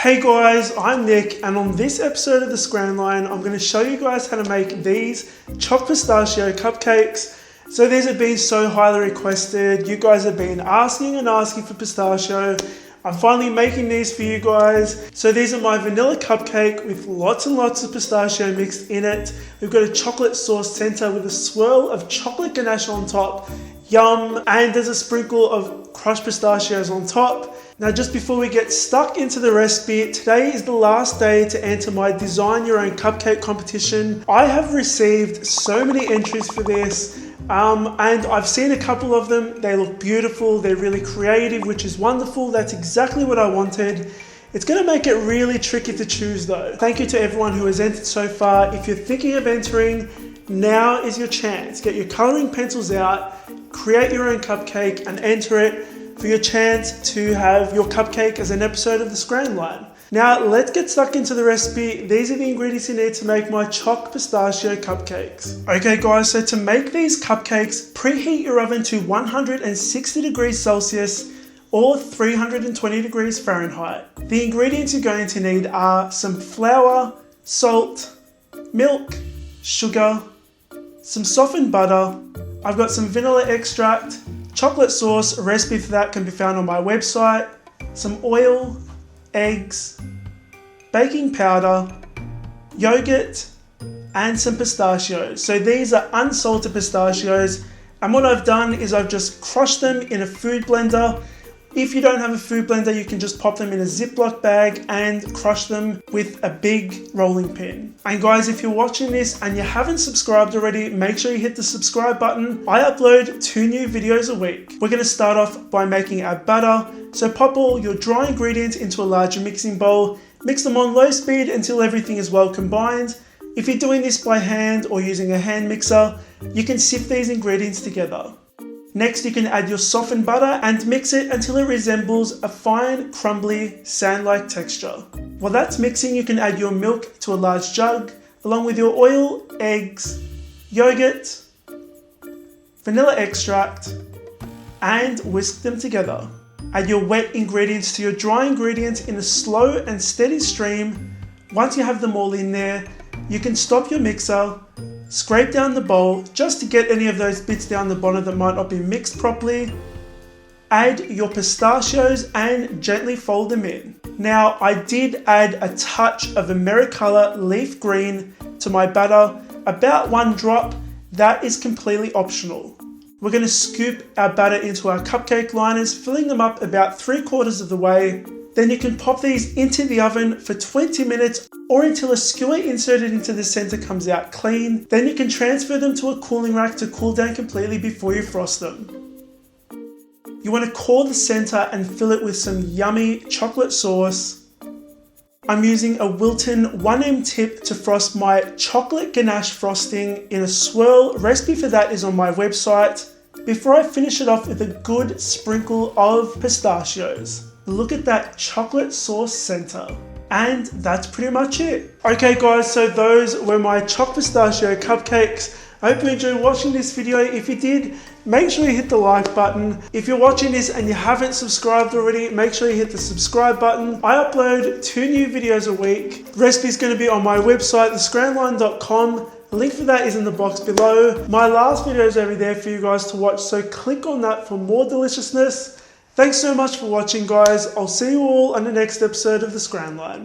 Hey guys, I'm Nick, and on this episode of the Scran Line, I'm going to show you guys how to make these chocolate pistachio cupcakes. So these have been so highly requested. You guys have been asking and asking for pistachio. I'm finally making these for you guys. So these are my vanilla cupcake with lots and lots of pistachio mixed in it. We've got a chocolate sauce center with a swirl of chocolate ganache on top. Yum! And there's a sprinkle of crushed pistachios on top. Now just before we get stuck into the recipe, today is the last day to enter my Design Your Own Cupcake competition. I have received so many entries for this. And I've seen a couple of them. They look beautiful, they're really creative, which is wonderful. That's exactly what I wanted. It's going to make it really tricky to choose though. Thank you to everyone who has entered so far. If you're thinking of entering, now is your chance. Get your coloring pencils out, create your own cupcake and enter it for your chance to have your cupcake as an episode of the Scran Line. Now let's get stuck into the recipe. These are the ingredients you need to make my choc pistachio cupcakes. Okay guys, so to make these cupcakes, preheat your oven to 160 degrees Celsius or 320 degrees Fahrenheit. The ingredients you're going to need are some flour, salt, milk, sugar, some softened butter. I've got some vanilla extract, chocolate sauce. A recipe for that can be found on my website, some oil, eggs, baking powder, yogurt, and some pistachios. So these are unsalted pistachios, and what I've done is I've just crushed them in a food blender. If you don't have a food blender, you can just pop them in a Ziploc bag and crush them with a big rolling pin. And guys, if you're watching this and you haven't subscribed already, make sure you hit the subscribe button. I upload 2 new videos a week. We're going to start off by making our batter. So pop all your dry ingredients into a larger mixing bowl. Mix them on low speed until everything is well combined. If you're doing this by hand or using a hand mixer, you can sift these ingredients together. Next, you can add your softened butter and mix it until it resembles a fine, crumbly, sand-like texture. While that's mixing, you can add your milk to a large jug, along with your oil, eggs, yogurt, vanilla extract, and whisk them together. Add your wet ingredients to your dry ingredients in a slow and steady stream. Once you have them all in there, you can stop your mixer, scrape down the bowl just to get any of those bits down the bottom that might not be mixed properly. Add your pistachios and gently fold them in. Now I did add a touch of Americolor leaf green to my batter, about 1 drop. That is completely optional. We're going to scoop our batter into our cupcake liners, filling them up about 3/4 of the way. Then you can pop these into the oven for 20 minutes or until a skewer inserted into the center comes out clean. Then you can transfer them to a cooling rack to cool down completely before you frost them. You want to core the center and fill it with some yummy chocolate sauce. I'm using a Wilton 1M tip to frost my chocolate ganache frosting in a swirl. Recipe for that is on my website. Before I finish it off with a good sprinkle of pistachios. Look at that chocolate sauce center. And that's pretty much it. Okay guys, so those were my choc pistachio cupcakes. I hope you enjoyed watching this video. If you did, make sure you hit the like button. If you're watching this and you haven't subscribed already, make sure you hit the subscribe button. I upload 2 new videos a week. The recipe is going to be on my website, thescranline.com. The link for that is in the box below. My last video is over there for you guys to watch, so click on that for more deliciousness. Thanks so much for watching guys. I'll see you all on the next episode of the Scran Line.